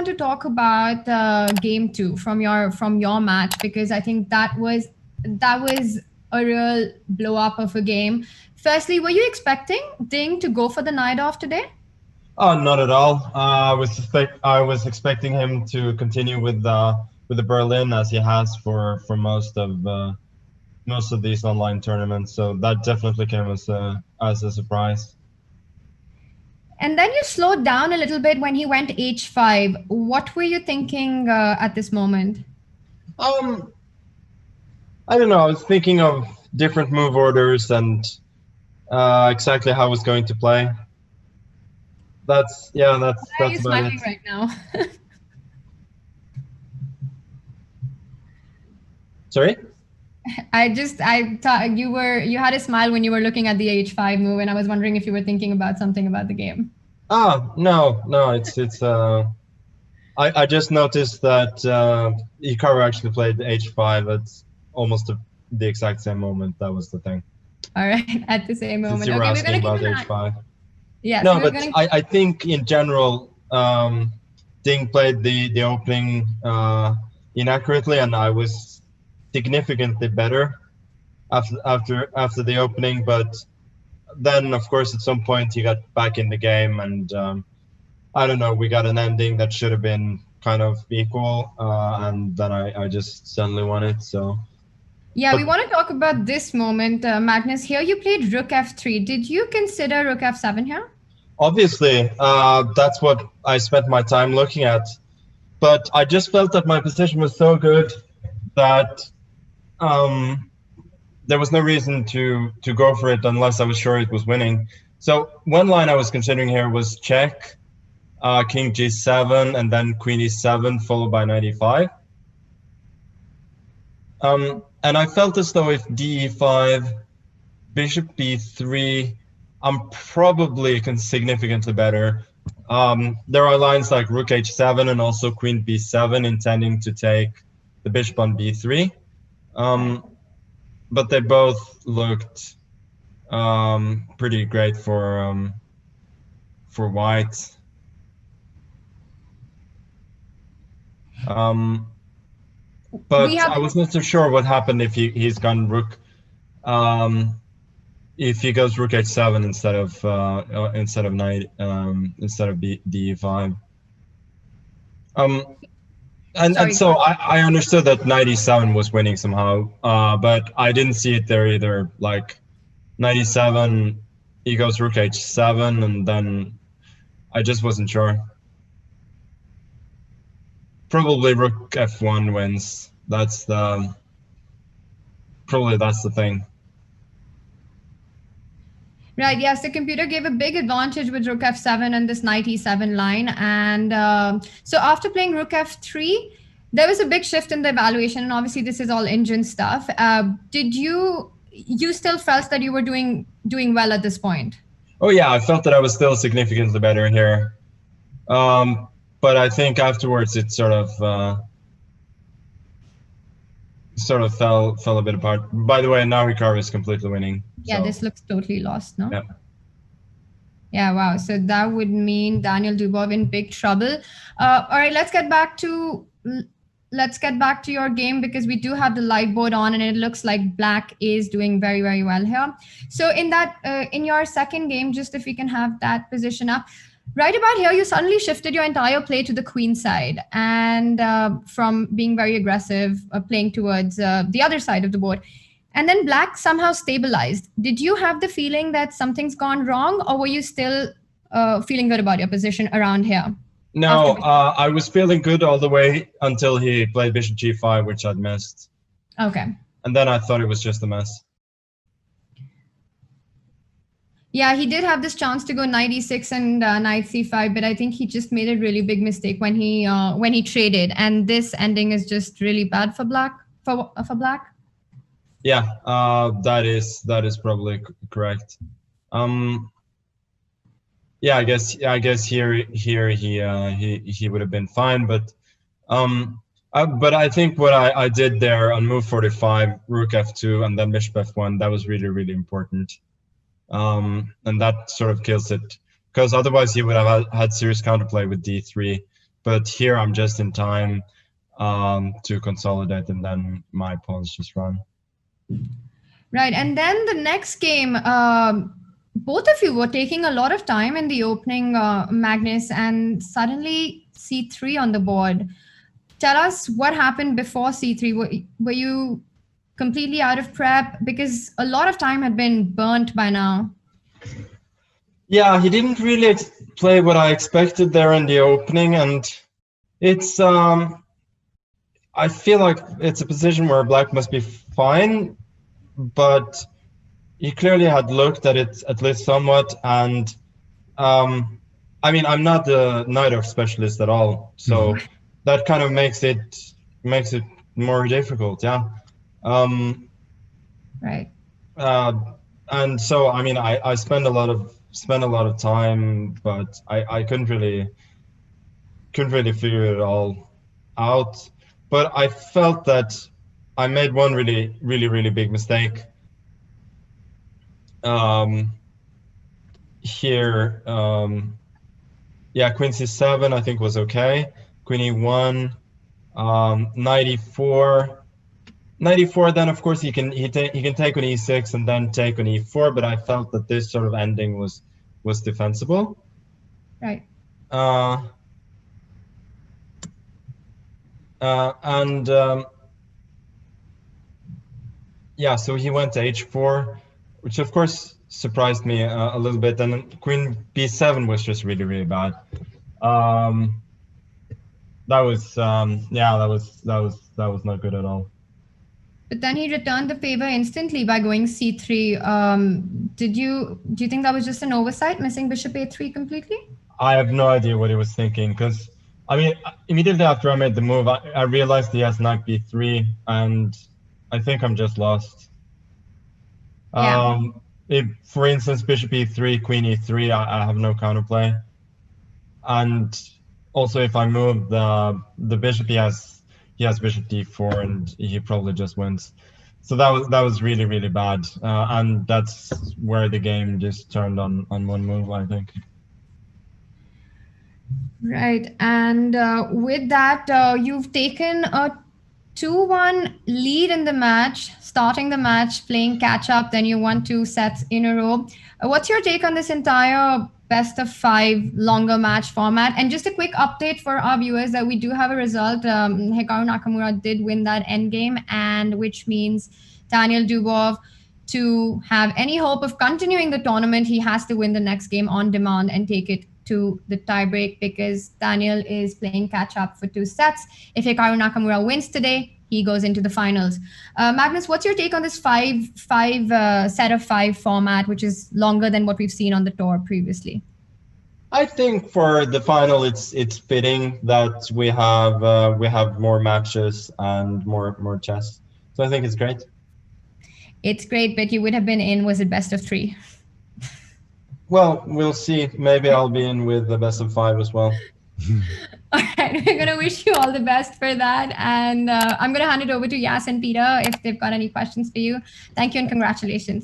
want to talk about game 2 from your match, because I think that was a real blow up of a game. Firstly, were you expecting Ding to go for the knight off today? Oh, not at all. I was expecting him to continue with the Berlin as he has for most of these online tournaments. So that definitely came as a surprise. And then you slowed down a little bit when he went h5. What were you thinking at this moment? I don't know. I was thinking of different move orders and exactly how I was going to play. That's Why are you about smiling it. right now? Sorry? I thought you had a smile when you were looking at the h5 move, and I was wondering if you were thinking about something about the game. Oh, no, it's I just noticed that Hikaru actually played h5 at almost the exact same moment. That was the thing. All right, at the same moment. Since you were Okay, we're asking gonna keep about an eye. h5. Yes, No, we're but gonna. I think in general, Ding played the opening inaccurately, and I was significantly better after the opening. But then, of course, at some point he got back in the game, and I don't know, we got an ending that should have been kind of equal, and then I just suddenly won it. So Yeah, we but want to talk about this moment, Magnus. Here you played Rook F3. Did you consider Rook F7 here? obviously, that's what I spent my time looking at. But I just felt that my position was so good that there was no reason to go for it unless I was sure it was winning. So one line I was considering here was check, king g7, and then queen e7, followed by knight e5. And I felt as though if d5, bishop b3, I'm probably significantly better. There are lines like rook h7 and also queen b7 intending to take the bishop on b3. But they both looked pretty great for white. But I was not so sure what happened if he's gone rook. If he goes rook h7 instead of knight instead of d5. And so I understood that knight e7 was winning somehow, but I didn't see it there either. Like knight e7, he goes rook h7, and then I just wasn't sure. Probably rook f1 wins. That's the thing. Right, yes, the computer gave a big advantage with rook f7 and this knight e7 line. And so after playing rook f3, there was a big shift in the evaluation. And obviously this is all engine stuff. Did you still felt that you were doing well at this point? Oh yeah, I felt that I was still significantly better here. But I think afterwards it sort of fell a bit apart. By the way, now Hikaru is completely winning. Yeah, so. This looks totally lost, no? Yeah. Yeah, wow. So that would mean Daniel Dubov in big trouble. All right, let's get back to your game, because we do have the live board on, and it looks like Black is doing very, very well here. So in your second game, just if we can have that position up. Right about here, you suddenly shifted your entire play to the queen side, and from being very aggressive, playing towards the other side of the board. And then Black somehow stabilized. Did you have the feeling that something's gone wrong, or were you still feeling good about your position around here? No, I was feeling good all the way until he played bishop g5, which I'd missed. Okay. And then I thought it was just a mess. Yeah, he did have this chance to go knight e6 and knight c5, but I think he just made a really big mistake when he traded, and this ending is just really bad for Black. For Black. Yeah, that is probably correct. Yeah, I guess here he would have been fine, but I think what I did there on move 45, rook f2, and then bishop f1, that was really, really important. And that sort of kills it, because otherwise he would have had serious counterplay with d3. but here I'm just in time to consolidate, and then my pawns just run. Right. And then the next game, both of you were taking a lot of time in the opening, Magnus, and suddenly C3 on the board. Tell us what happened before C3. Were you completely out of prep? Because a lot of time had been burnt by now. Yeah, he didn't really play what I expected there in the opening, and it's I feel like it's a position where black must be fine, but he clearly had looked at it at least somewhat, and I mean, I'm not the night of specialist at all, so that kind of makes it more difficult. Yeah. Right. Uh, and so I mean, I spend a lot of time, but I couldn't really figure it all out. But I felt that I made one really big mistake here. Yeah, Queen C7 I think was okay. Queen E1, 94. 94, then of course he can take on E6 and then take on E4, but I felt that this sort of ending was defensible. Right. And yeah, so he went to H4, which of course surprised me a little bit. And Queen B7 was just really bad. That was yeah, that was not good at all. But then he returned the favor instantly by going C3. Do you think that was just an oversight, missing bishop A3 completely? I have no idea what he was thinking, because I mean, immediately after I made the move, I realized he has knight B3, and I think I'm just lost. Yeah. If, for instance, bishop E3, queen E3, I have no counterplay. And also, if I move the bishop, he has bishop D4, and he probably just wins. So that was really bad, and that's where the game just turned on one move, I think. Right. And with that, you've taken a 2-1 lead in the match, starting the match, playing catch up, then you won 2 sets in a row. What's your take on this entire best of 5 longer match format? And just a quick update for our viewers that we do have a result. Hikaru Nakamura did win that endgame, and which means Daniel Dubov, to have any hope of continuing the tournament, he has to win the next game on demand and take it to the tiebreak, because Daniel is playing catch up for 2 sets. If Hikaru Nakamura wins today, he goes into the finals. Magnus, what's your take on this set of 5 format, which is longer than what we've seen on the tour previously? I think for the final, it's fitting that we have more matches and more chess. So I think it's great. It's great, but you would have been in, was it best of 3? Well, we'll see. Maybe I'll be in with the best of 5 as well. All right, we're going to wish you all the best for that. And I'm going to hand it over to Yas and Peter if they've got any questions for you. Thank you and congratulations.